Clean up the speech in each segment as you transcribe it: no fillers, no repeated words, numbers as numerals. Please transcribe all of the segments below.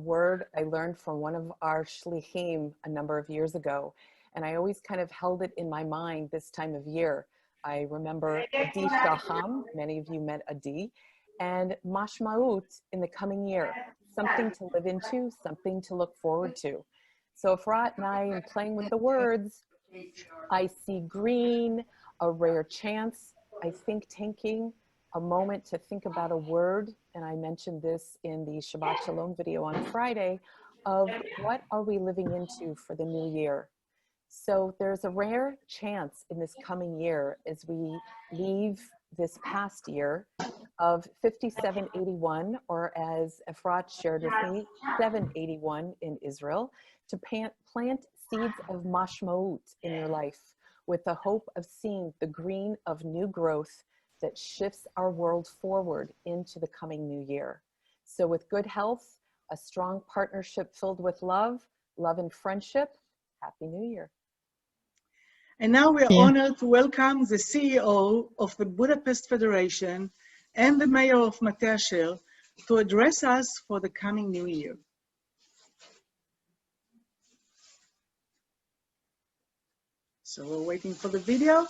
word I learned from one of our shlichim a number of years ago. And I always kind of held it in my mind this time of year. I remember Adi Shaham, many of you met Adi, and Mashmaut in the coming year, something to live into, something to look forward to. So Efrat and I am playing with the words. I see green, a rare chance, I think tanking, a moment to think about a word, and I mentioned this in the Shabbat Shalom video on Friday, of what are we living into for the new year. So there's a rare chance in this coming year as we leave this past year of 5781, or as Efrat shared with me, 781 in Israel, to plant seeds of mashmaut in your life with the hope of seeing the green of new growth that shifts our world forward into the coming new year. So with good health, a strong partnership filled with love and friendship, Happy New Year. And now we are honored to welcome the CEO of the Budapest Federation and the Mayor of Mate Asher to address us for the coming new year. So we're waiting for the video.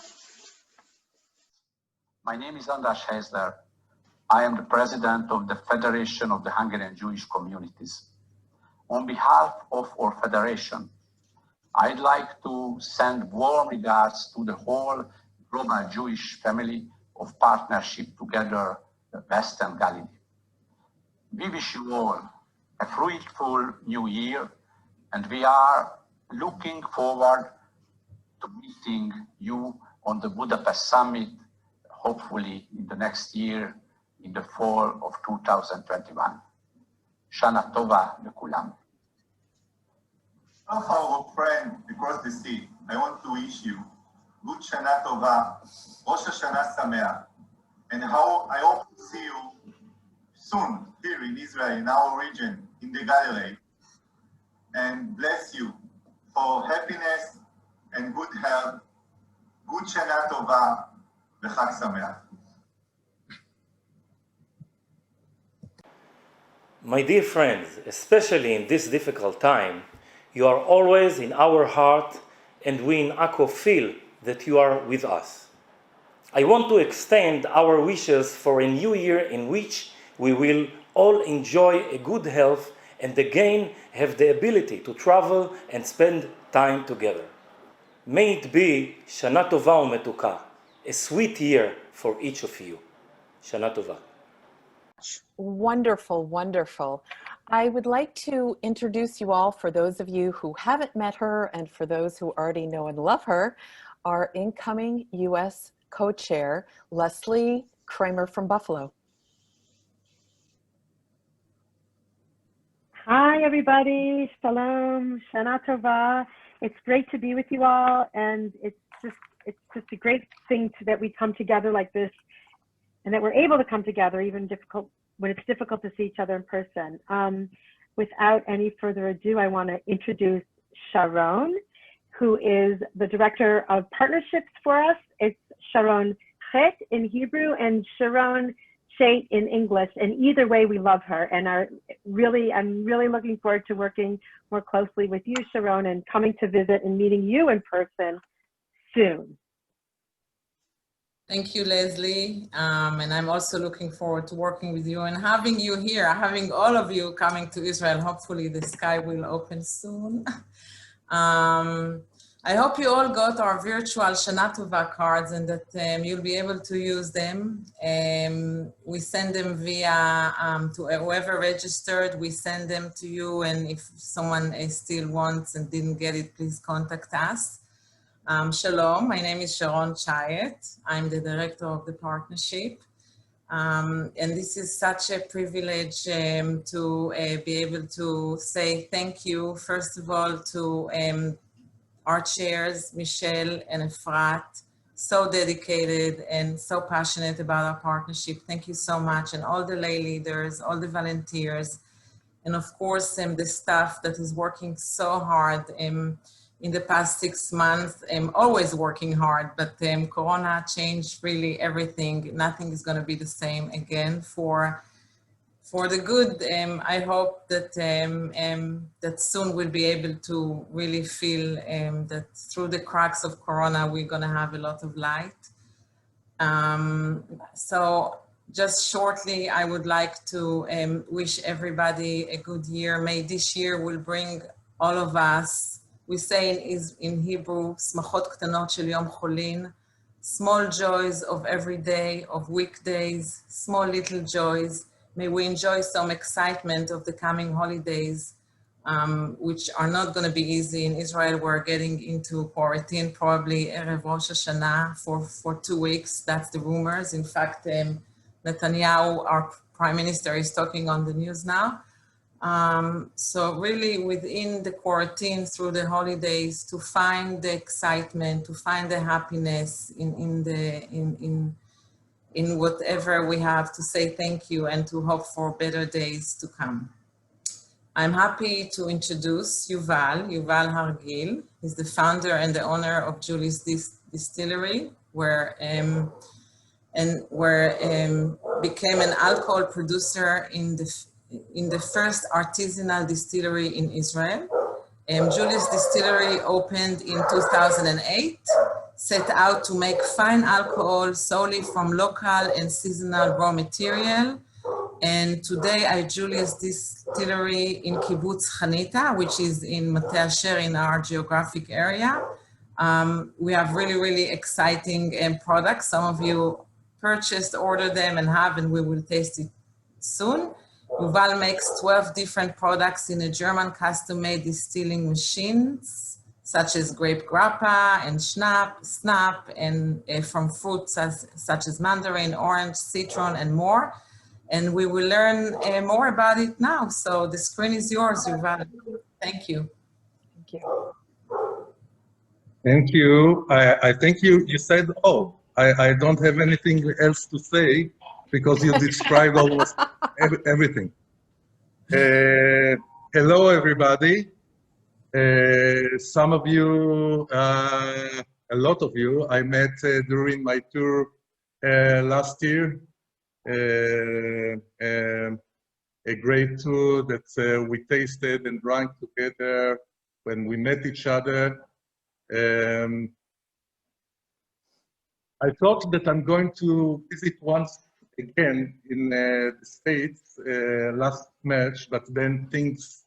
My name is András Heisler. I am the president of the Federation of the Hungarian Jewish Communities. On behalf of our federation, I'd like to send warm regards to the whole global Jewish family of Partnership Together Western Galilee. We wish you all a fruitful new year, and we are looking forward to meeting you on the Budapest Summit, hopefully in the next year, in the fall of 2021. Shana Tova lekulam. Of our friend across the sea, I want to wish you good Shana Tova, Rosh Hashana Sameach, and how I hope to see you soon here in Israel, in our region, in the Galilee, and bless you for happiness and good health. Good Shana Tova, v'Chag Sameach. My dear friends, especially in this difficult time, you are always in our heart, and we in Akko feel that you are with us. I want to extend our wishes for a new year in which we will all enjoy a good health and again have the ability to travel and spend time together. May it be Shana Tova u'metuka, a sweet year for each of you. Shana Tova. Wonderful, wonderful. I would like to introduce you all, for those of you who haven't met her and for those who already know and love her, our incoming U.S. co-chair, Leslie Kramer from Buffalo. Hi, everybody. Shalom, Shana Tova. It's great to be with you all, and it's just a great thing that we come together like this, and that we're able to come together, even when it's difficult to see each other in person. Without any further ado, I want to introduce Sharon, who is the director of partnerships for us. It's Sharon Chet in Hebrew and Sharon Chet in English. And either way, we love her, and I'm really looking forward to working more closely with you, Sharon, and coming to visit and meeting you in person soon. Thank you, Leslie. And I'm also looking forward to working with you and having you here, having all of you coming to Israel. Hopefully the sky will open soon. I hope you all got our virtual Shana Tova cards and that you'll be able to use them. We send them via, to whoever registered, we send them to you. And if someone still wants and didn't get it, please contact us. Shalom, my name is Sharon Chet. I'm the director of the partnership. And this is such a privilege to be able to say thank you, first of all, to our chairs, Michelle and Efrat, so dedicated and so passionate about our partnership. Thank you so much. And all the lay leaders, all the volunteers, and of course, the staff that is working so hard in the past 6 months, always working hard, but Corona changed really everything. Nothing is going to be the same again for for the good, I hope that that soon we'll be able to really feel that through the cracks of Corona, we're going to have a lot of light. So just shortly, I would like to wish everybody a good year. May this year will bring all of us, we say in Hebrew, smachot ktanot shel yom cholin, small joys of every day, of weekdays, small little joys. May we enjoy some excitement of the coming holidays, which are not going to be easy. In Israel, we're getting into quarantine, probably Erev Rosh Hashana for 2 weeks. That's the rumors. In fact, Netanyahu, our prime minister, is talking on the news now. So really within the quarantine, through the holidays, to find the excitement, to find the happiness in whatever we have, to say thank you and to hope for better days to come. I'm happy to introduce Yuval Har-Gil. He's the founder and the owner of Jullius Distilliery, where became an alcohol producer in the first artisanal distillery in Israel. Jullius Distilliery opened in 2008, set out to make fine alcohol solely from local and seasonal raw material. And today at Jullius Distillery in Kibbutz Hanita, which is in Mate Asher in our geographic area, we have really, really exciting products. Some of you purchased, ordered them and we will taste it soon. Yuval makes 12 different products in a German custom-made distilling machines, such as grape grappa and snap, and from fruits such as mandarin, orange, citron, and more. And we will learn more about it now. So the screen is yours, Yuval. Thank you. Thank you. Thank you. I think you said, oh, I don't have anything else to say because you described almost everything. Hello, everybody. Some of you, a lot of you, I met during my tour last year. A great tour that we tasted and drank together when we met each other. I thought that I'm going to visit once again in the States last March, but then things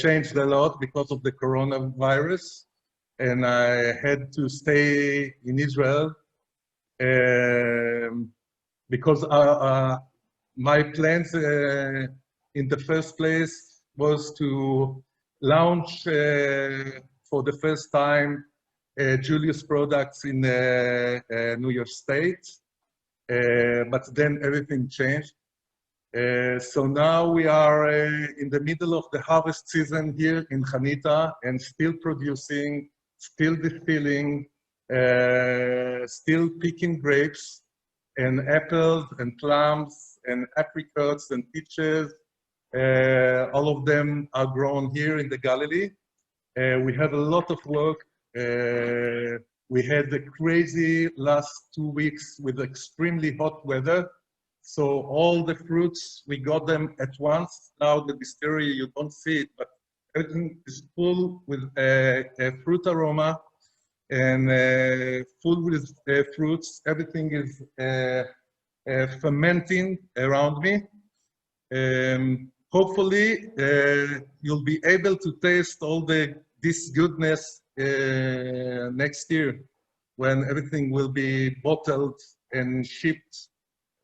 changed a lot because of the coronavirus, and I had to stay in Israel because my plans in the first place was to launch for the first time Jullius products in New York State, but then everything changed. So now we are in the middle of the harvest season here in Hanita and still producing, still distilling, still picking grapes and apples and plums and apricots and peaches. All of them are grown here in the Galilee. We have a lot of work. We had the crazy last 2 weeks with extremely hot weather. So all the fruits, we got them at once. Now the distillery, you don't see it, but everything is full with a fruit aroma and full with fruits. Everything is fermenting around me. Hopefully, you'll be able to taste all this goodness next year when everything will be bottled and shipped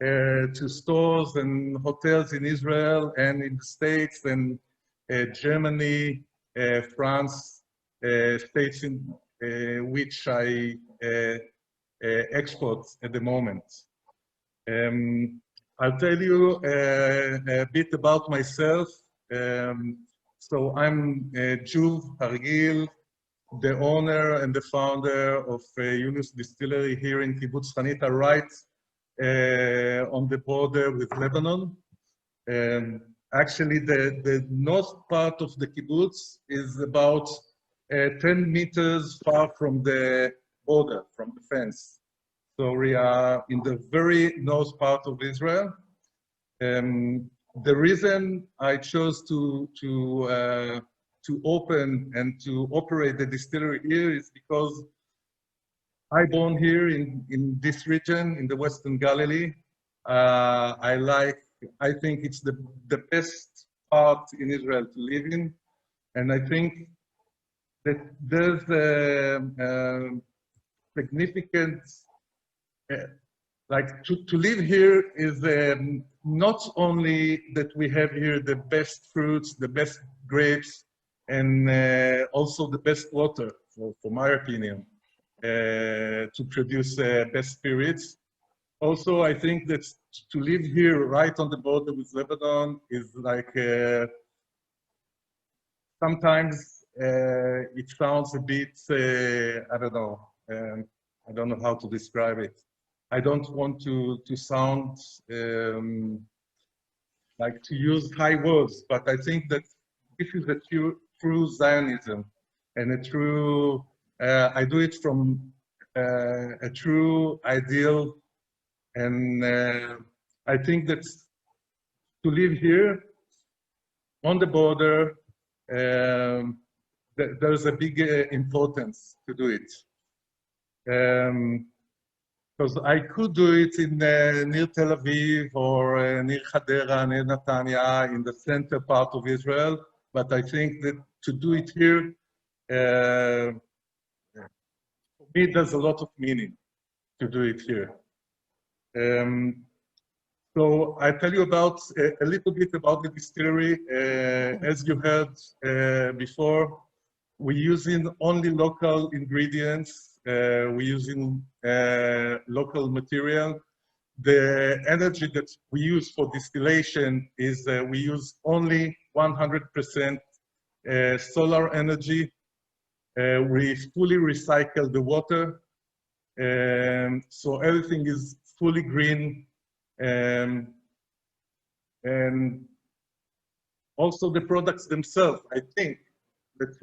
to stores and hotels in Israel and in the States and Germany, France, states in which I export at the moment. I'll tell you a bit about myself. So I'm Joov Har-Gil, the owner and the founder of Jullius Distillery here in Kibbutz Hanita, right on the border with Lebanon. Actually, the north part of the kibbutz is about 10 meters far from the border, from the fence. So we are in the very north part of Israel. the reason I chose to open and to operate the distillery here is because I born here in this region, in the Western Galilee. I think it's the best part in Israel to live in. And I think that there's a significant, like to live here is not only that we have here the best fruits, the best grapes, and also the best water, for my opinion, to produce best spirits. Also, I think that to live here right on the border with Lebanon is like, sometimes it sounds a bit, I don't know how to describe it. I don't want to sound like to use high words, but I think that this is a true Zionism and a true, I do it from a true ideal. And I think that to live here on the border, there's a big importance to do it. Because I could do it in near Tel Aviv or near Hadera, near Netanya, in the center part of Israel. But I think that to do it here, for me, there's a lot of meaning to do it here. So I tell you about a little bit about the distillery. As you heard before, we're using only local ingredients. We're using local material. The energy that we use for distillation is we use only 100% solar energy. We fully recycle the water. So everything is fully green. And also the products themselves, I think that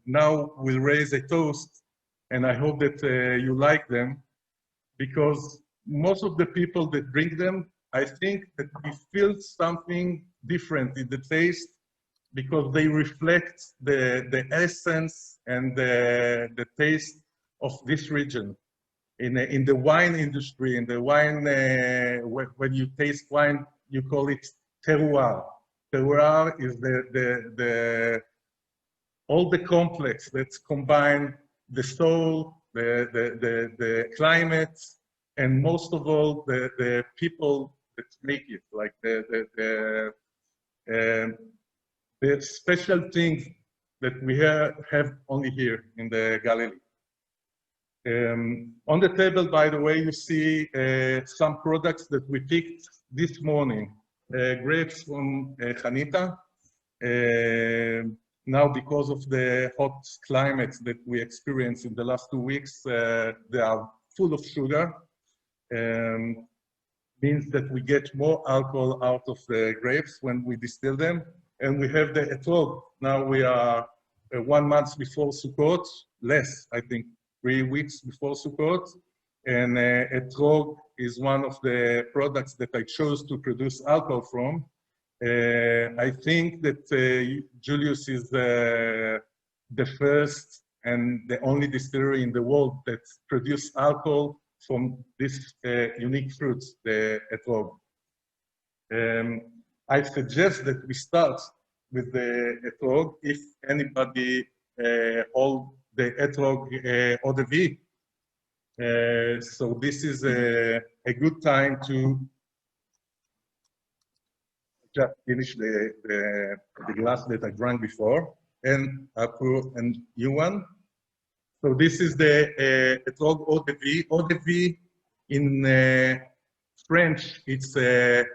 now we'll raise a toast, and I hope that you like them, because most of the people that drink them, I think that we feel something different in the taste, because they reflect the essence and the taste of this region. In the wine industry, in the wine, when you taste wine, you call it terroir. Terroir is all the complex that's combined the soul, the climate, and most of all the people that make it, like the special things that we have only here in the Galilee. On the table, by the way, you see some products that we picked this morning. Grapes from Hanita. Now, because of the hot climate that we experienced in the last 2 weeks, they are full of sugar. Means that we get more alcohol out of the grapes when we distill them. And we have the etrog. Now we are 1 month before Sukkot, less, I think, 3 weeks before Sukkot, and etrog is one of the products that I chose to produce alcohol from. I think that Jullius is the first and the only distillery in the world that produce alcohol from this unique fruits, the etrog. I suggest that we start with the etrog if anybody hold the etrog eau de vie. So this is a good time to just finish the glass that I drank before, and I pour a new one. So this is the etrog eau de vie. Eau de vie in French, it's a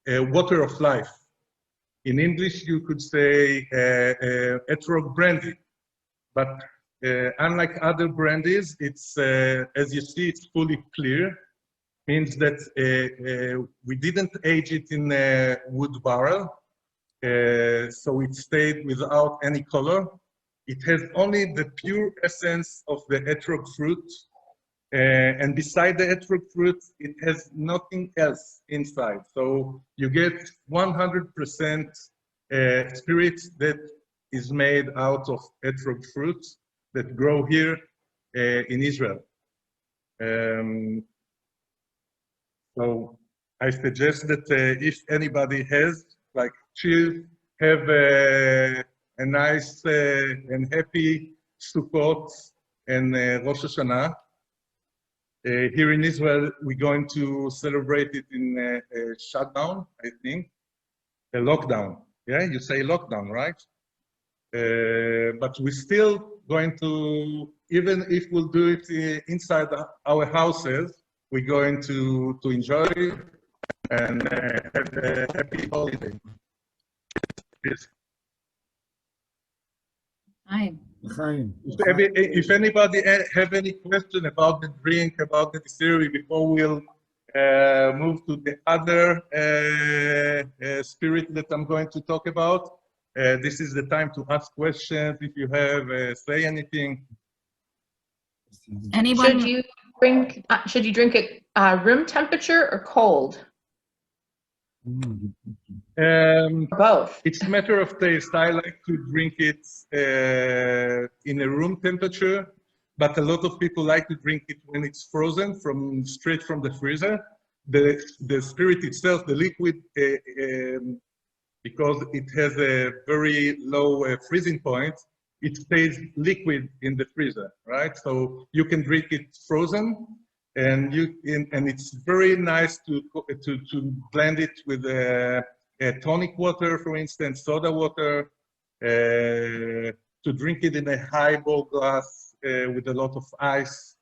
water of life. In English, you could say etrog brandy, but unlike other brandies, it's, as you see, it's fully clear. Means that we didn't age it in a wood barrel, so it stayed without any color. It has only the pure essence of the etrog fruit, And beside the etrog fruit, it has nothing else inside. So you get 100% spirit that is made out of etrog fruits that grow here in Israel. So I suggest that if anybody has, like, have a nice and happy Sukkot and Rosh Hashana. Here in Israel, we're going to celebrate it in a shutdown, I think, a lockdown. Yeah, you say lockdown, right? But we're still going to, even if we'll do it inside our houses, we're going to enjoy it and have a happy holiday. Yes. Hi. If anybody have any question about the drink, about the distillery, before we'll move to the other spirit that I'm going to talk about, this is the time to ask questions. If you have, say anything. Anyone? Should you drink it room temperature or cold? Both. It's a matter of taste. I like to drink it in a room temperature, but a lot of people like to drink it when it's frozen straight from the freezer. The spirit itself, the liquid, because it has a very low freezing point, it stays liquid in the freezer, right? So you can drink it frozen, and it's very nice to blend it with a tonic water, for instance, soda water, to drink it in a highball glass with a lot of ice.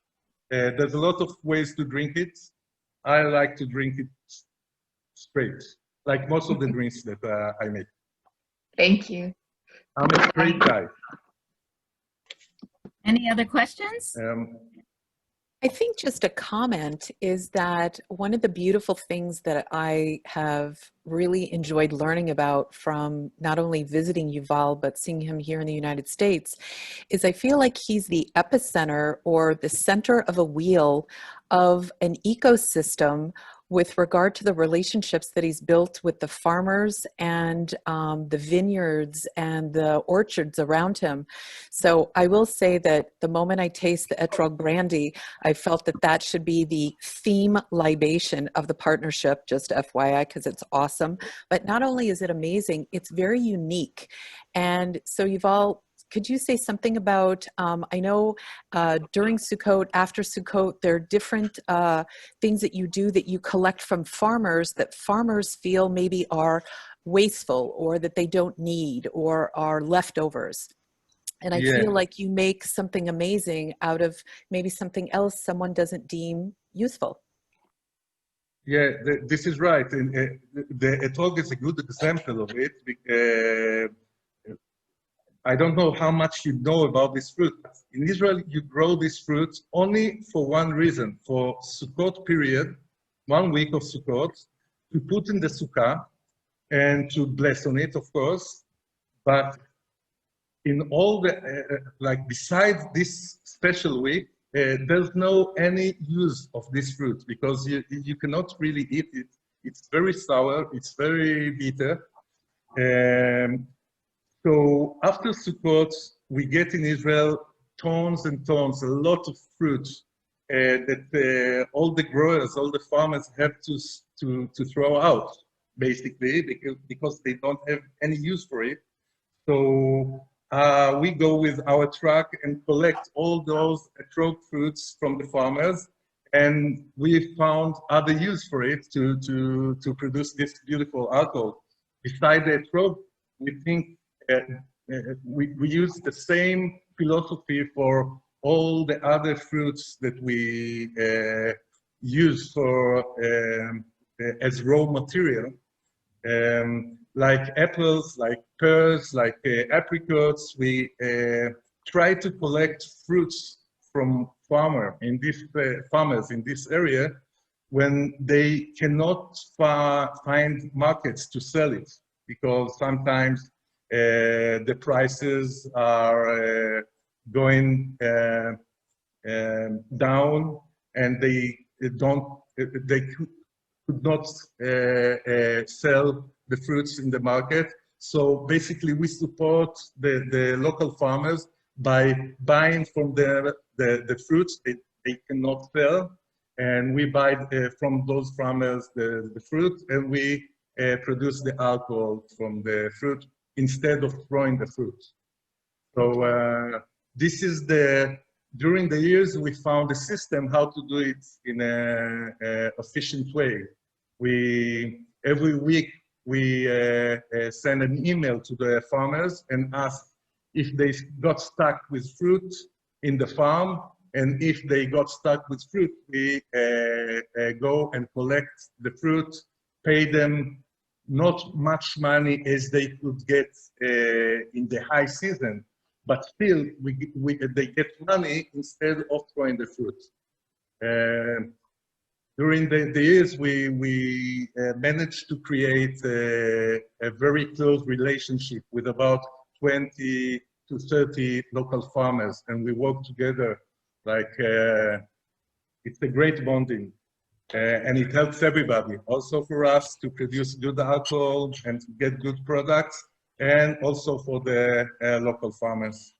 There's a lot of ways to drink it. I like to drink it straight, like most of the drinks that I make. Thank you. I'm a straight guy. Any other questions? I think just a comment is that one of the beautiful things that I have really enjoyed learning about from not only visiting Yuval, but seeing him here in the United States, is I feel like he's the epicenter or the center of a wheel of an ecosystem with regard to the relationships that he's built with the farmers and the vineyards and the orchards around him. So I will say that the moment I taste the etrog brandy, I felt that that should be the theme libation of the partnership, just FYI, because it's awesome. But not only is it amazing, it's very unique. And so Yuval, could you say something about, I know during Sukkot, after Sukkot, there are different things that you do that you collect from farmers that farmers feel maybe are wasteful or that they don't need or are leftovers. And I feel like you make something amazing out of maybe something else someone doesn't deem useful. Yeah, this is right. And the etrog is a good example of it. I don't know how much you know about this fruit. In Israel, you grow this fruit only for one reason, for Sukkot period, 1 week of Sukkot, to put in the sukkah and to bless on it, of course. But in all the, like besides this special week, there's no any use of this fruit because you cannot really eat it. It's very sour, it's very bitter. So after Sukkot, we get in Israel tons and tons, a lot of fruit that all the growers, all the farmers have to throw out, basically, because they don't have any use for it. So we go with our truck and collect all those etrog fruits from the farmers, and we found other use for it to produce this beautiful alcohol. Besides the etrog, we think we use the same philosophy for all the other fruits that we use for as raw material, like apples, like pears, like apricots. We try to collect fruits from farmers in this area when they cannot find markets to sell it, because sometimes the prices are going down, and they could not sell the fruits in the market. So basically, we support the local farmers by buying from the fruits they cannot sell, and we buy from those farmers the fruit, and we produce the alcohol from the fruit instead of throwing the fruit. So this is during the years we found a system how to do it in a efficient way. Every week we send an email to the farmers and ask if they got stuck with fruit in the farm, and if they got stuck with fruit, we go and collect the fruit, pay them not much money as they could get in the high season, but still they get money instead of throwing the fruit. During the years, we managed to create a very close relationship with about 20 to 30 local farmers, and we work together like it's a great bonding, and it helps everybody. Also for us to produce good alcohol and to get good products, and also for the local farmers.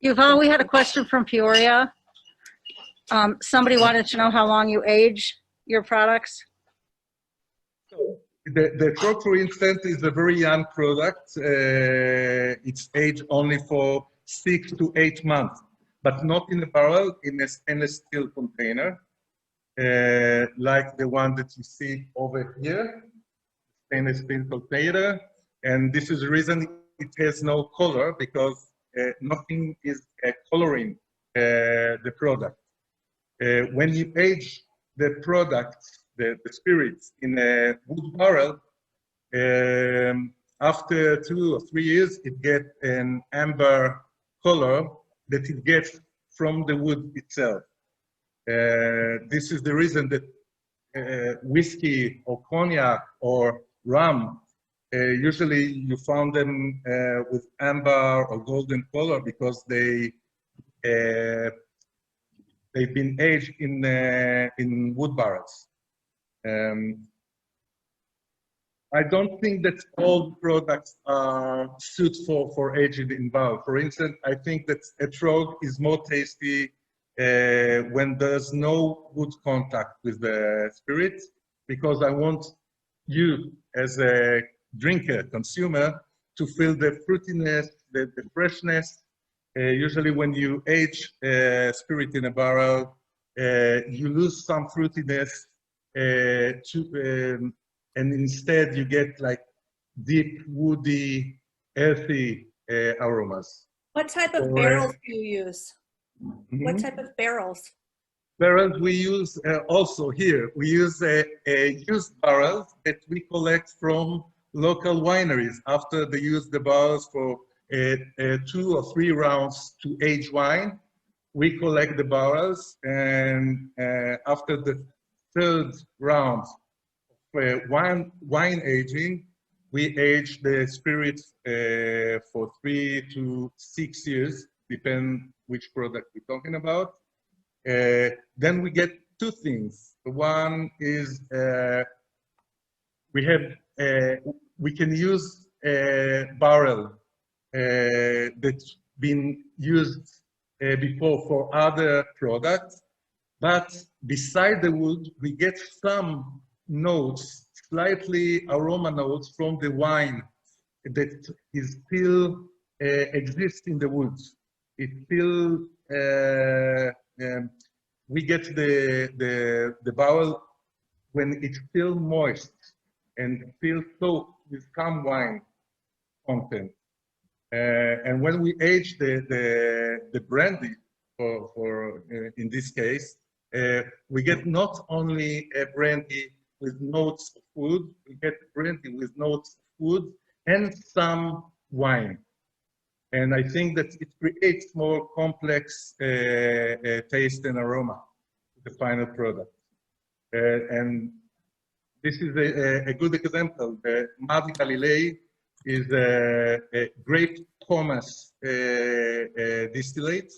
Yuval, we had a question from Peoria. Somebody wanted to know how long you age your products. The Trog, for instance, is a very young product. It's aged only for 6 to 8 months, but not in a barrel, in a stainless steel container, like the one that you see over here, stainless steel container. And this is the reason it has no color, because nothing is coloring the product. When you age the product, the spirits, in a wood barrel, after 2 or 3 years, it gets an amber color that it gets from the wood itself. This is the reason that whiskey or cognac or rum, usually you found them with amber or golden color, because they've been aged in wood barrels. I don't think that all products are suitable for aging in barrel. For instance, I think that a Trog is more tasty when there's no wood contact with the spirit, because I want you as a drinker, consumer, to feel the fruitiness, the freshness. Usually when you age spirit in a barrel, you lose some fruitiness, and instead you get like deep, woody, earthy aromas. What type of barrels do you use? What type of barrels? Barrels we use also here. We use used barrels that we collect from local wineries after they use the barrels for 2 or 3 rounds to age wine. We collect the barrels, and after the 3rd round of wine aging, we age the spirits for 3 to 6 years, depending which product we're talking about. Then we get 2 things. One is we can use a barrel that's been used before for other products, but beside the wood, we get some notes, slightly aroma notes from the wine that is still exists in the woods. It still, we get the barrel when it's still moist and still soaked with some wine content. And when we age the brandy, for in this case, we get not only a brandy with notes of food, we get brandy with notes of food and some wine. And I think that it creates more complex taste and aroma to the final product. And this is a good example. The Mar Galilee is a grape pomace distillate,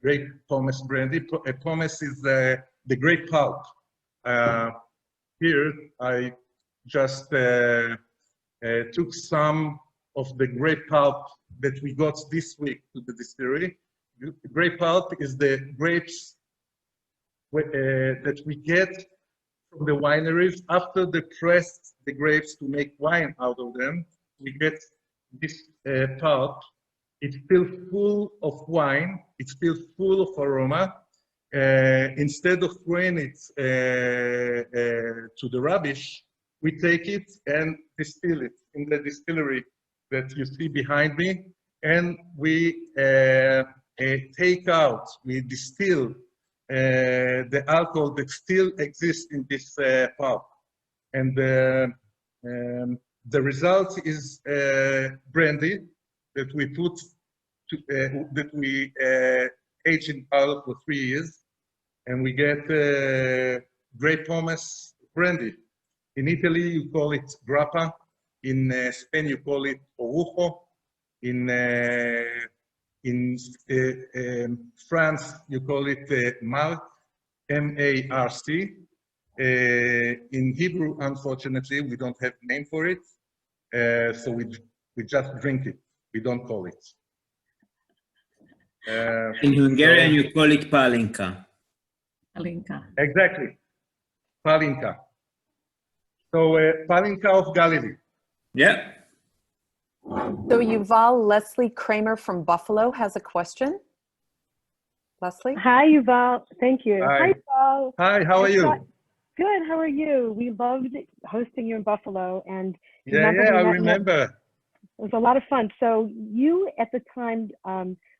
grape pomace brandy. A pomace is the grape pulp. Here, I just took some of the grape pulp that we got this week to the distillery. The grape pulp is the grapes that we get from the wineries after they press the grapes to make wine out of them. We get this pulp. It's still full of wine. It's still full of aroma. Instead of throwing it to the rubbish, we take it and distill it in the distillery that you see behind me, and we take out, we distill the alcohol that still exists in this pulp, and the result is brandy that we put to, that we age in barrel for 3 years, and we get grape pomace brandy. In Italy, you call it grappa. In Spain, you call it orujo. In France, you call it marc, M-A-R-C. In Hebrew, unfortunately, we don't have a name for it, so we just drink it. We don't call it. In Hungarian, you call it palinka. Palinka. Exactly, palinka. So palinka of Galilee. Yeah. So Yuval, Leslie Kramer from Buffalo has a question. Leslie? Hi, Yuval. Thank you. Hi. Yuval. Hi, how are you? Good, how are you? We loved hosting you in Buffalo. And Yeah, I remember. It was a lot of fun. So you, at the time,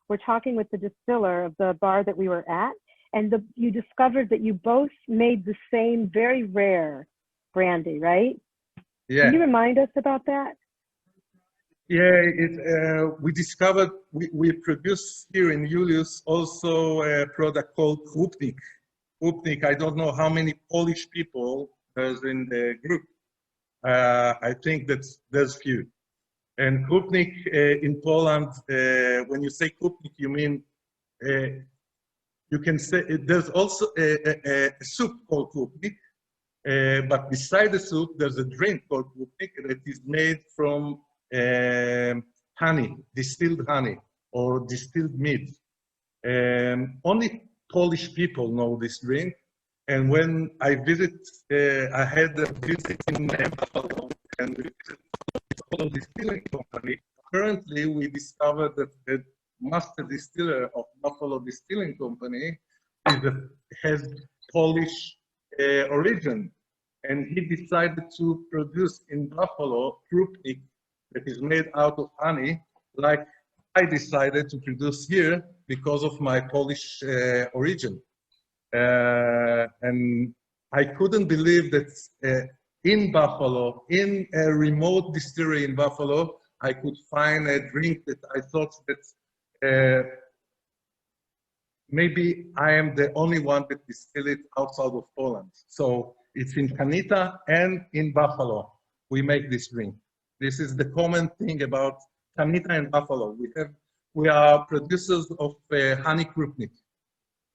were talking with the distiller of the bar that we were at, and you discovered that you both made the same very rare brandy, right? Yeah. Can you remind us about that? Yeah, we discovered, we produce here in Jullius also a product called Krupnik. Krupnik, I don't know how many Polish people there's in the group. I think that there's few. And Krupnik in Poland, when you say Krupnik, you mean, you can say, there's also a soup called Krupnik, but beside the soup, there's a drink called Krupnik that is made from honey, distilled honey, or distilled mead. Only Polish people know this drink. And when I visit, I had a visit in Buffalo, and we visited the distilling company. Currently, we discovered that the master distiller of Buffalo Distilling Company has Polish origin. And he decided to produce in Buffalo Krupnik that is made out of honey, like I decided to produce here because of my Polish origin. And I couldn't believe that in Buffalo, in a remote distillery in Buffalo, I could find a drink that I thought that maybe I am the only one that distill it outside of Poland. So it's in Hanita and in Buffalo we make this drink. This is the common thing about Hanita and Buffalo. We are producers of honey Krupnik.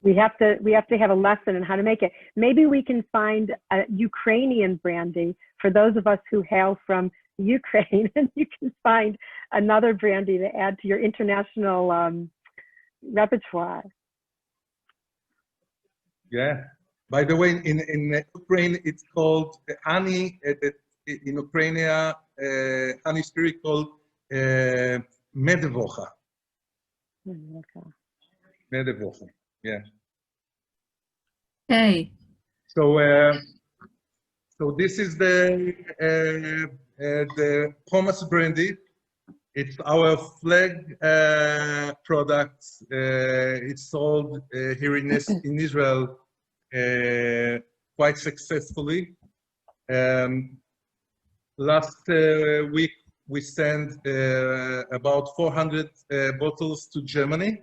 We have to have a lesson on how to make it. Maybe we can find a Ukrainian brandy for those of us who hail from Ukraine, and you can find another brandy to add to your international repertoire. Yeah. By the way, in Ukraine, it's called honey. In Ukraine, honey spirit called medevocha. Medevocha. Yeah. Okay. So, so this is the pomace brandy. It's our flag product. It's sold here in Israel quite successfully. Last week we sent about 400 bottles to Germany,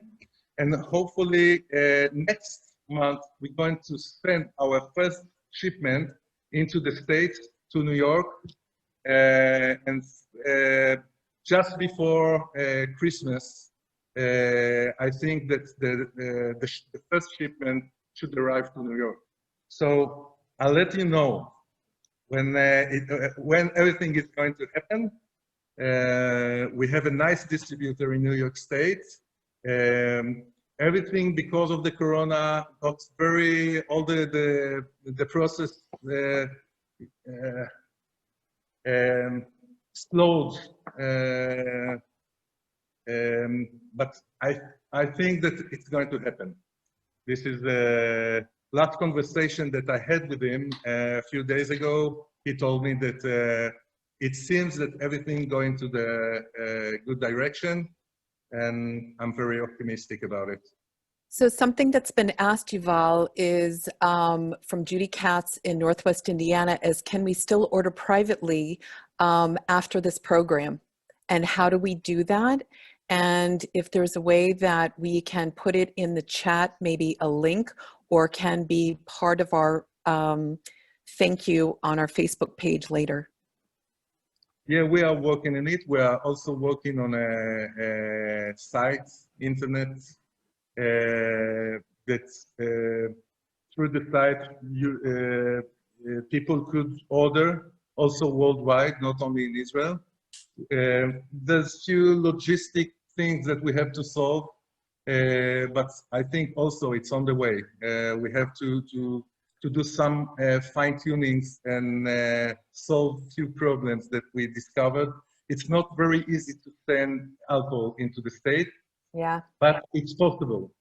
and hopefully next month we're going to send our first shipment into the States, to New York, and just before Christmas, I think that the first shipment should arrive to New York. So I'll let you know when everything is going to happen. We have a nice distributor in New York State. Everything because of the corona got all the process slowed. But I think that it's going to happen. This is the last conversation that I had with him a few days ago. He told me that it seems that everything going to the good direction, and I'm very optimistic about it. So something that's been asked, Yuval, is from Judy Katz in Northwest Indiana, is can we still order privately after this program? And how do we do that? And if there's a way that we can put it in the chat, maybe a link, or can be part of our thank you on our Facebook page later. Yeah, we are working on it. We are also working on a site, internet, that through the site people could order also worldwide, not only in Israel. There's few logistic things that we have to solve, but I think also it's on the way. We have to do some fine tunings and solve few problems that we discovered. It's not very easy to send alcohol into the state. Yeah. But it's possible.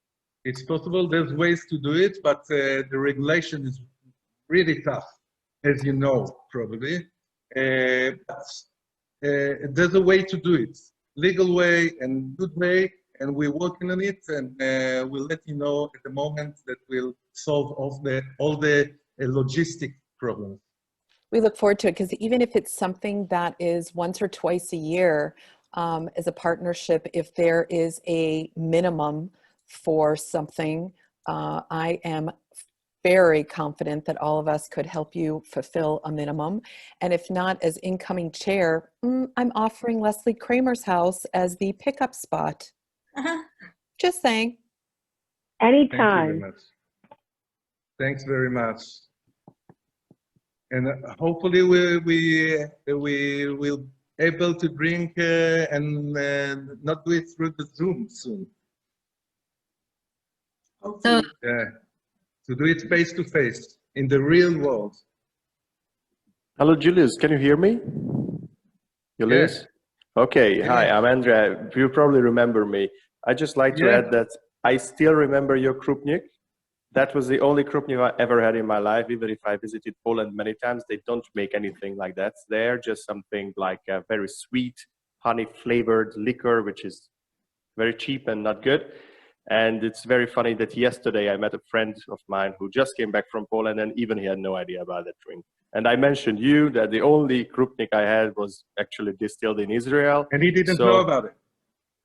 It's possible. There's ways to do it, but the regulation is really tough, as you know, probably. But there's a way to do it, legal way and good way, and we're working on it, and we'll let you know at the moment that we'll solve all the logistic problems. We look forward to it, because even if it's something that is once or twice a year, as a partnership, if there is a minimum for something, I am very confident that all of us could help you fulfill a minimum. And if not, as incoming chair, I'm offering Leslie Kramer's house as the pickup spot. Just saying. Anytime. Thanks very much. And hopefully we will able to drink and not do it through the Zoom soon. So, to do it face to face in the real world. Hello, Julius. Can you hear me? Julius? Yes. Okay. Yeah. Hi, I'm Andrea. You probably remember me. I just like to add that I still remember your krupnik. That was the only krupnik I ever had in my life. Even if I visited Poland many times, they don't make anything like that. They're just something like a very sweet, honey-flavored liquor, which is very cheap and not good. And it's very funny that yesterday I met a friend of mine who just came back from Poland, and even he had no idea about that drink. And I mentioned you that the only krupnik I had was actually distilled in Israel. And he didn't know about it.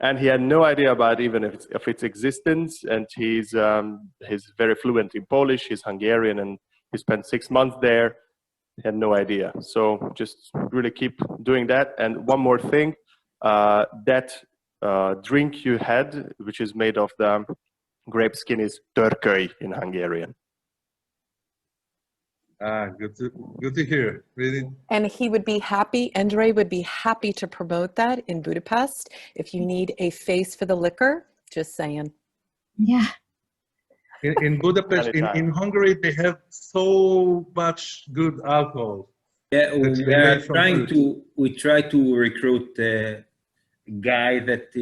And he had no idea about even of its existence. And he's very fluent in Polish. He's Hungarian, and he spent 6 months there. He had no idea. So just really keep doing that. And one more thing, that drink you had, which is made of the grape skin, is törköly in Hungarian. Good to hear. Really. And he would be happy, Andre would be happy to promote that in Budapest. If you need a face for the liquor, just saying. Yeah. In Budapest, in Hungary, they have so much good alcohol. Yeah, we try to recruit a guy that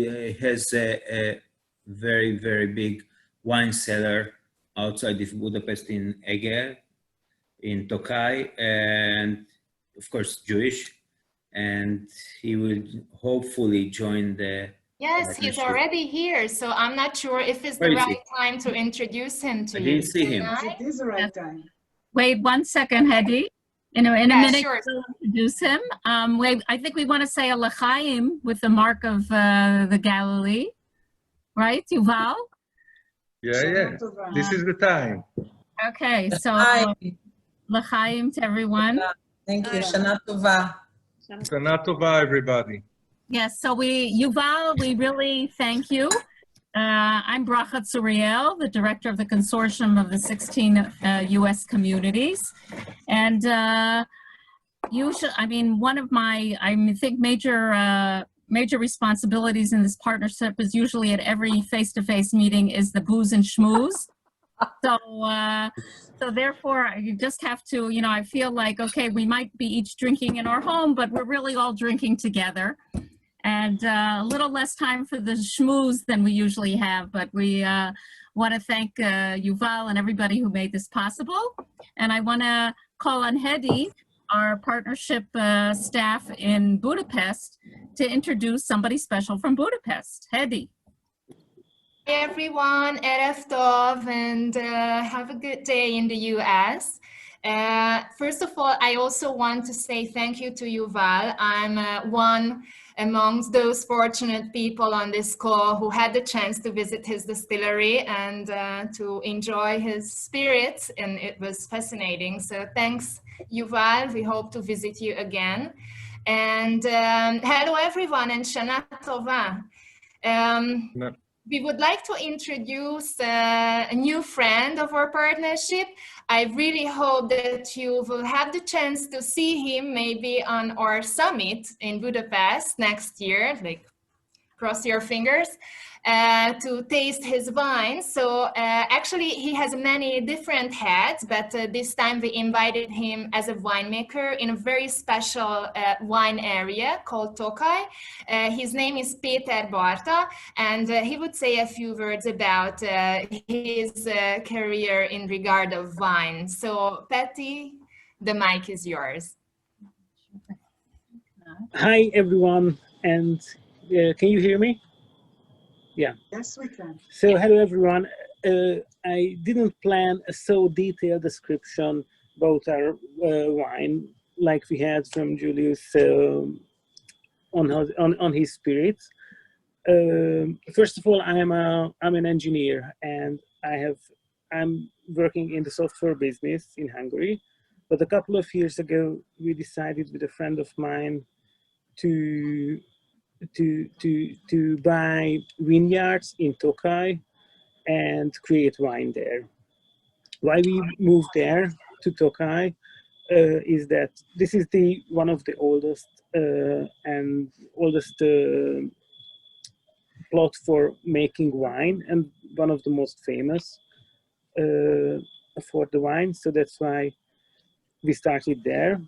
has a very, very big wine cellar outside of Budapest in Eger, in Tokaj, and of course Jewish, and he will hopefully join the Yes, he's already here, so I'm not sure if it's the right time to introduce him to you. I didn't see him. It is the right time. Wait 1 second, Hedy. In a minute, sure. we'll introduce him. I think we want to say a l'chaim with the mark of the Galilee, right, Yuval? Yeah. This is the time. Okay, so l'chaim to everyone. Thank you. Shana Tova. Shana Tova, everybody. Yes, so Yuval, we really thank you. I'm Bracha Tsuriel, the director of the consortium of the 16 U.S. communities. And one of my, I think, major responsibilities in this partnership is usually at every face-to-face meeting is the booze and schmooze. So therefore, you just have to, I feel like, okay, we might be each drinking in our home, but we're really all drinking together. And a little less time for the schmooze than we usually have, but we want to thank Yuval and everybody who made this possible. And I want to call on Hedy, our partnership staff in Budapest, to introduce somebody special from Budapest. Hedy. Hey everyone, Erev Tov, and have a good day in the US. First of all, I also want to say thank you to Yuval. I'm one amongst those fortunate people on this call who had the chance to visit his distillery and to enjoy his spirits, and it was fascinating. So thanks, Yuval. We hope to visit you again. And hello everyone, and Shana Tova. We would like to introduce a new friend of our partnership. I really hope that you will have the chance to see him maybe on our summit in Budapest next year, like cross your fingers, to taste his wine. So actually he has many different hats, but this time we invited him as a winemaker in a very special wine area called Tokaj. His name is Péter Barta, and he would say a few words about his career in regard of wine. So Patty, the mic is yours. Hi everyone, and can you hear me? Yeah. Yes, we can. So hello everyone. I didn't plan a so detailed description about our wine like we had from Jullius on his spirits. First of all, I'm an engineer, and I'm working in the software business in Hungary. But a couple of years ago, we decided with a friend of mine to buy vineyards in Tokaj and create wine there. Why we moved there to Tokaj is that this is one of the oldest plot for making wine, and one of the most famous for the wine. So that's why we started there.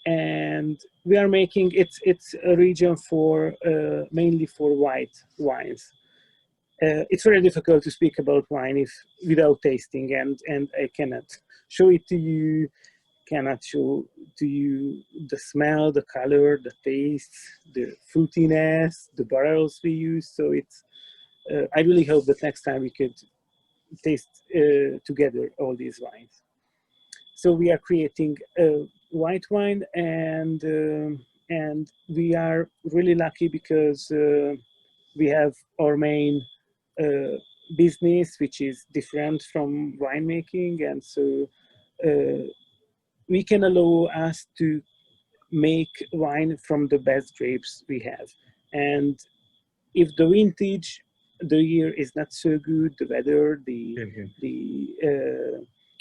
And we are making it's a region for mainly for white wines. It's very difficult to speak about wine without tasting, and I cannot show it to you, cannot show to you the smell, the color, the taste, the fruitiness, the barrels we use. So it's I really hope that next time we could taste together all these wines. So we are creating white wine, and we are really lucky because we have our main business, which is different from winemaking, and so we can allow us to make wine from the best grapes we have. And if the vintage, the year is not so good, the weather,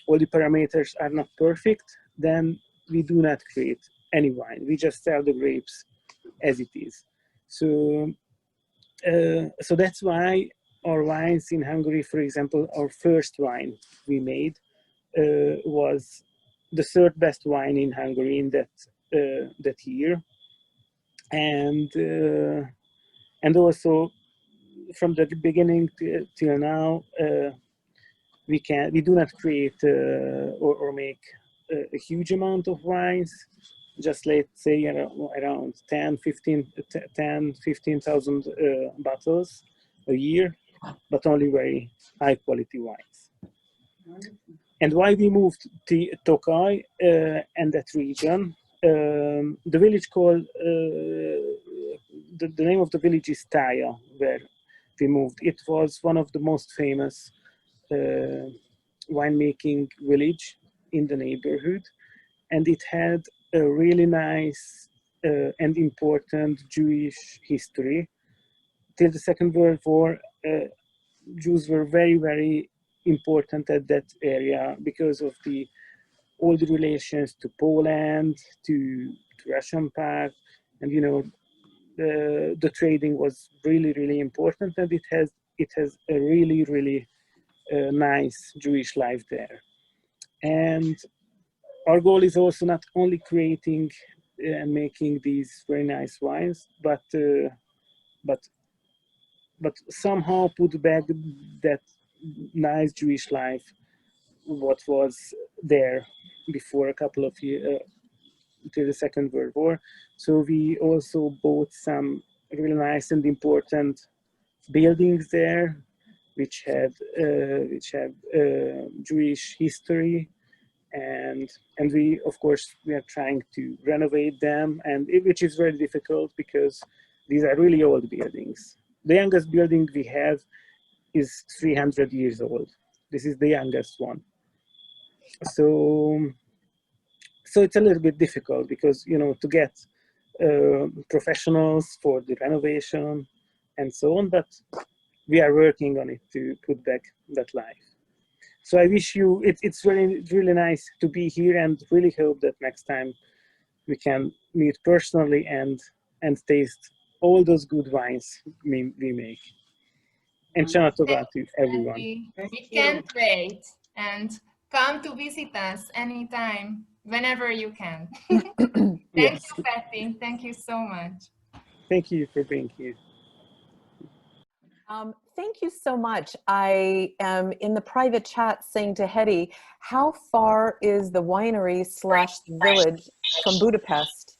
all the parameters are not perfect, then we do not create any wine. We just sell the grapes as it is. So, so that's why our wines in Hungary, for example, our first wine we made was the third best wine in Hungary in that year, and also from the beginning till now, we do not create or make a huge amount of wines, just let's say around 15,000 bottles a year, but only very high quality wines. And why we moved to Tokaj and that region, the village called, the name of the village is Tája, where we moved. It was one of the most famous winemaking village in the neighborhood, and it had a really nice and important Jewish history. Till the Second World War, Jews were very, very important at that area because of all the relations to Poland, to Russian part, and the trading was really, really important, and it has a really, really nice Jewish life there. And our goal is also not only creating and making these very nice wines, but somehow put back that nice Jewish life, what was there before a couple of years, till the Second World War. So we also bought some really nice and important buildings there, which have Jewish history, and we, of course, we are trying to renovate them, which is very difficult because these are really old buildings. The youngest building we have is 300 years old. This is the youngest one. So it's a little bit difficult because, to get professionals for the renovation and so on, but we are working on it to put back that life. So I wish you, it's really, really nice to be here, and really hope that next time we can meet personally and taste all those good wines we make. And Shana Tova to everyone. We can't wait, and come to visit us anytime, whenever you can. Thank you, Patty. Thank you so much. Thank you for being here. Thank you so much. I am in the private chat saying to Hedy, how far is the winery / village from Budapest?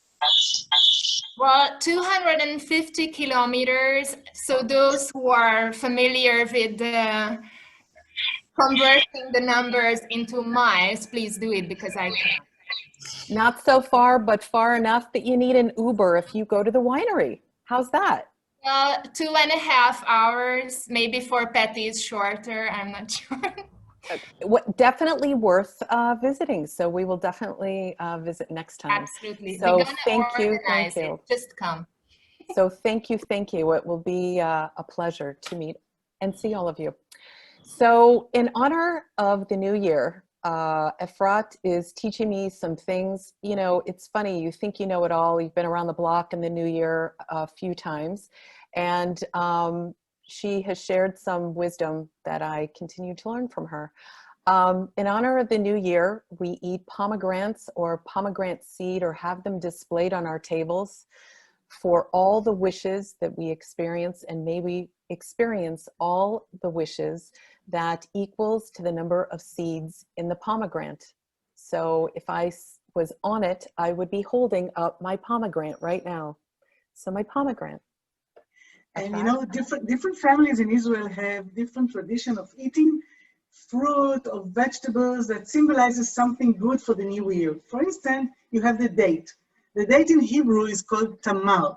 Well, 250 kilometers. So those who are familiar with converting the numbers into miles, please do it, because I can't. Not so far, but far enough that you need an Uber if you go to the winery. How's that? 2.5 hours, maybe for Patty it's shorter, I'm not sure. Definitely worth visiting. So we will definitely visit next time. Absolutely. So We're gonna thank you. organize it. Just come. So thank you. It will be a pleasure to meet and see all of you. So in honor of the new year, Efrat is teaching me some things. It's funny, you think you know it all. You've been around the block in the new year a few times. And she has shared some wisdom that I continue to learn from her. In honor of the new year, we eat pomegranates or pomegranate seed, or have them displayed on our tables for all the wishes that we experience, and may we experience all the wishes that equals to the number of seeds in the pomegranate. So if I was on it, I would be holding up my pomegranate right now. So my pomegranate. And different families in Israel have different tradition of eating fruit or vegetables that symbolizes something good for the new year. For instance, you have the date. The date in Hebrew is called tamar,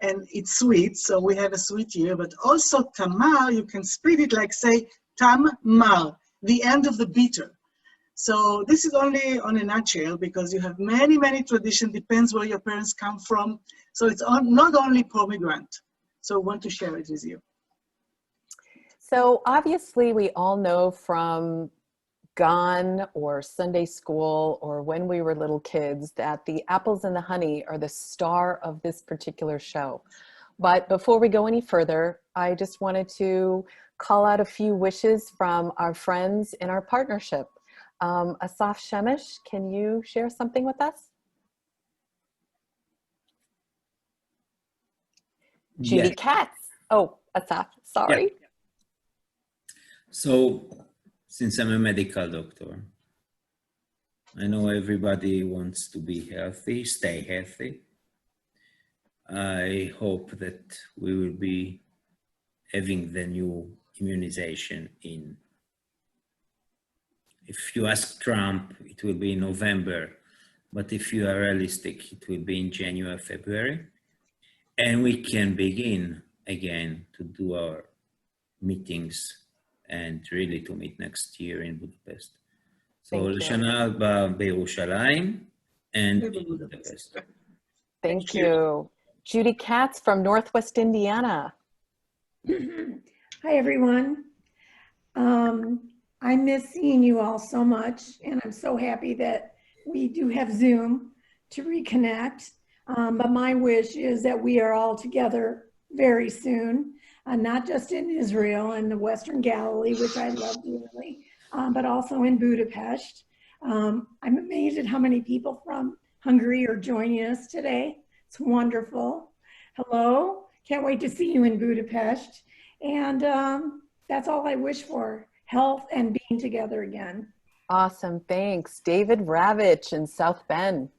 and it's sweet, so we have a sweet year, but also tamar, you can split it like, say, tam-mar, the end of the bitter. So this is only on a nutshell, because you have many, many traditions, depends where your parents come from. So it's not only pomegranate. So I want to share it with you. So obviously we all know from Gone or Sunday school or when we were little kids that the apples and the honey are the star of this particular show. But before we go any further, I just wanted to call out a few wishes from our friends in our partnership. Asaf Shemesh, can you share something with us? Judy Katz. Oh, Asaf, sorry. Yeah. So, since I'm a medical doctor, I know everybody wants to be healthy, stay healthy. I hope that we will be having the new immunization in. If you ask Trump, it will be in November, but if you are realistic, it will be in January, February. And we can begin again to do our meetings and really to meet next year in Budapest. So L'Shana Alba Beirushalayim and Budapest. Thank you. Judy Katz from Northwest Indiana. Hi, everyone. I miss seeing you all so much, and I'm so happy that we do have Zoom to reconnect. But my wish is that we are all together very soon, not just in Israel and the Western Galilee, which I love dearly, but also in Budapest. I'm amazed at how many people from Hungary are joining us today. It's wonderful. Hello, can't wait to see you in Budapest. And that's all I wish for, health and being together again. Awesome, thanks. David Ravitch in South Bend.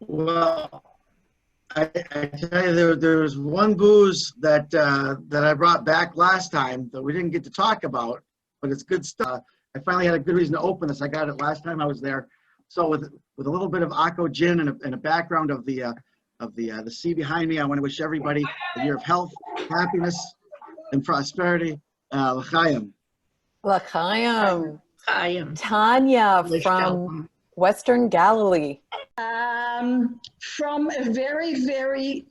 Well, I tell you, there was one booze that that I brought back last time that we didn't get to talk about, but it's good stuff. I finally had a good reason to open this. I got it last time I was there. So with a little bit of Akko gin and a background of the sea behind me, I want to wish everybody a year of health, happiness, and prosperity. L'chaim. L'chaim. L'chaim. Tanya from Western Galilee. From a very, very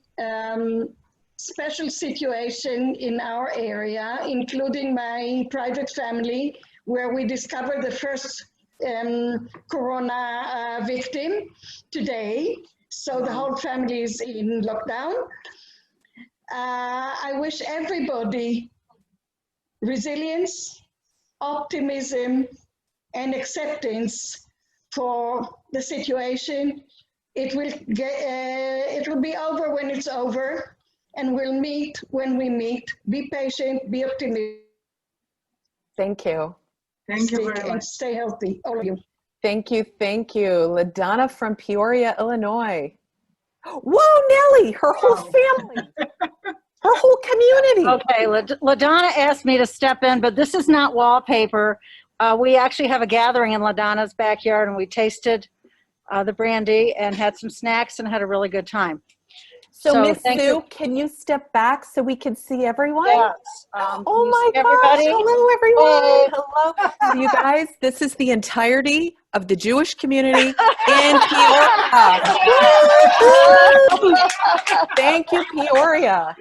special situation in our area, including my private family, where we discovered the first corona victim today. So the whole family is in lockdown. I wish everybody resilience, optimism, and acceptance for the situation. It will be over when it's over, and we'll meet when we meet. Be patient, be optimistic. Thank you. Thank you very much. And stay healthy, all of you. Thank you, thank you. LaDonna from Peoria, Illinois. Whoa, Nellie, her whole family, her whole community. Okay, LaDonna asked me to step in, but this is not wallpaper. We actually have a gathering in LaDonna's backyard, and we tasted the brandy and had some snacks and had a really good time. So Miss Sue, can you step back so we can see everyone? Yes. Oh my gosh, everybody? hello everyone. Hello. So you guys, this is the entirety of the Jewish community in Peoria. Thank you, Peoria.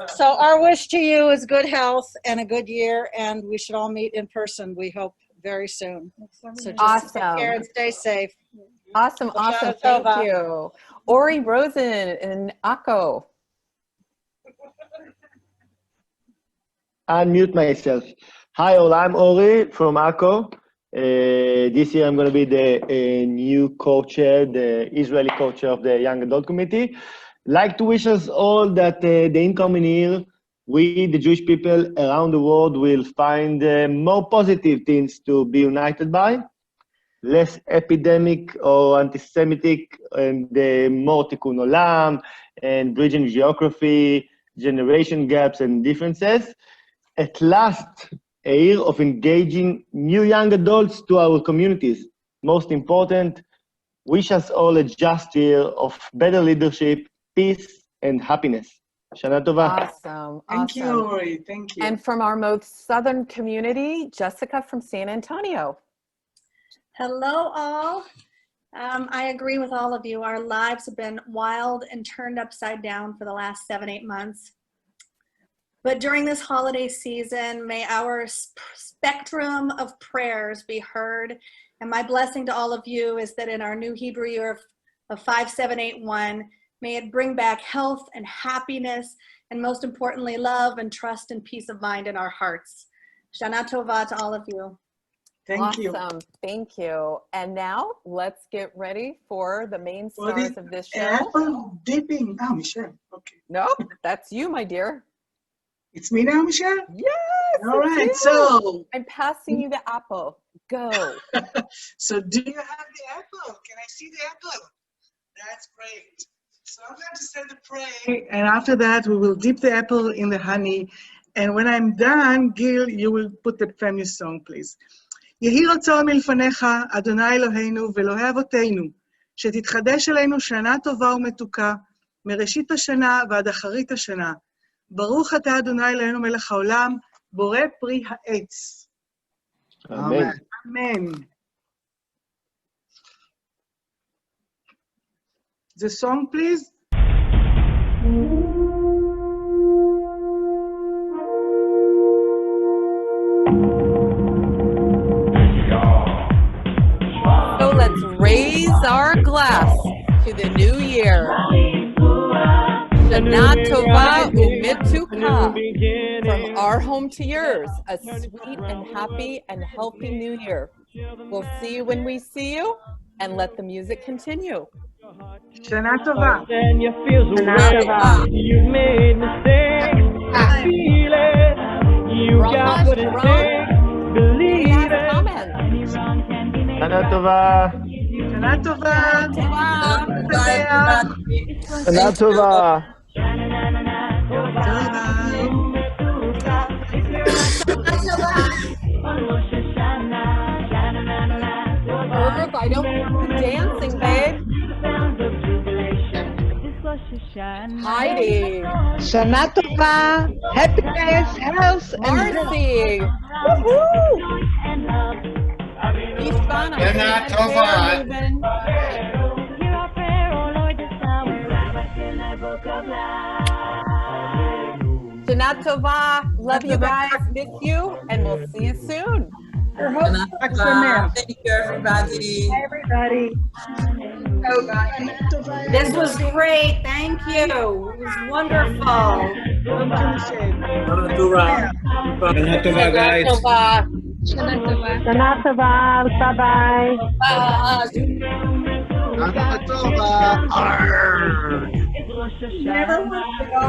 So our wish to you is good health and a good year, and we should all meet in person, we hope, very soon. So just take care and stay safe. Awesome, awesome. Shana Tova. Thank you. Ori Rosen in Akko. Unmute myself. Hi all, I'm Ori from Akko. This year I'm going to be the new co-chair, the Israeli co-chair of the Young Adult Committee. Like to wish us all that the incoming year, we, the Jewish people around the world, will find more positive things to be united by. Less epidemic or anti-Semitic, and more tikkun olam, and bridging geography, generation gaps and differences. At last, a year of engaging new young adults to our communities. Most important, wish us all a just year of better leadership, peace, and happiness. Shana Tova. Awesome. Thank you, Ori. Thank you. And from our most southern community, Jessica from San Antonio. Hello, all. I agree with all of you. Our lives have been wild and turned upside down for the last 7-8 months. But during this holiday season, may our spectrum of prayers be heard. And my blessing to all of you is that in our new Hebrew year of 5781, may it bring back health and happiness, and most importantly, love and trust and peace of mind in our hearts. Shana Tova to all of you. Thank you. Awesome. Thank you. And now let's get ready for the main What stars is of this show. apple dipping? Oh, Michelle. Okay. No, that's you, my dear. It's me now, Michelle? Yes. All it's right. you. So I'm passing you the apple. Go. So do you have the apple? Can I see the apple? That's great. So I'm going to say the prayer. And after that, we will dip the apple in the honey. And when I'm done, Gil, you will put the family song, please. יהי רצון מלפניך, אדוני אלוהינו ואלוהי אבותינו, שתתחדש עלינו שנה טובה ומתוקה, מראשית השנה ועד אחרית השנה. ברוך אתה אדוני אלוהינו מלך העולם, בורא פרי העץ. Amen. Amen. The song, please. So let's raise our glass to the new year. Shana Tova Umituka. From our home to yours, a sweet and happy and healthy new year. We'll see you when we see you, and let the music continue. Shana Tova. And you feel so right. You've made mistakes. Feel it. You got what it takes. Believe it. Shana Tova. Shana Tova. Shana Tova. Irv, I don't see dancing, babe. Heidi. Shana Tova. Happiness, health, and Marcy. Woohoo! Ishvana. Shana Tova. Shana Tova. Love you guys. Miss you. And we'll see you soon. Thank you, everybody. Hi, everybody. This was great. Thank you. It was wonderful. Shana Tova, guys. Shana Tova. Bye-bye. Shana Tova. Never want to go.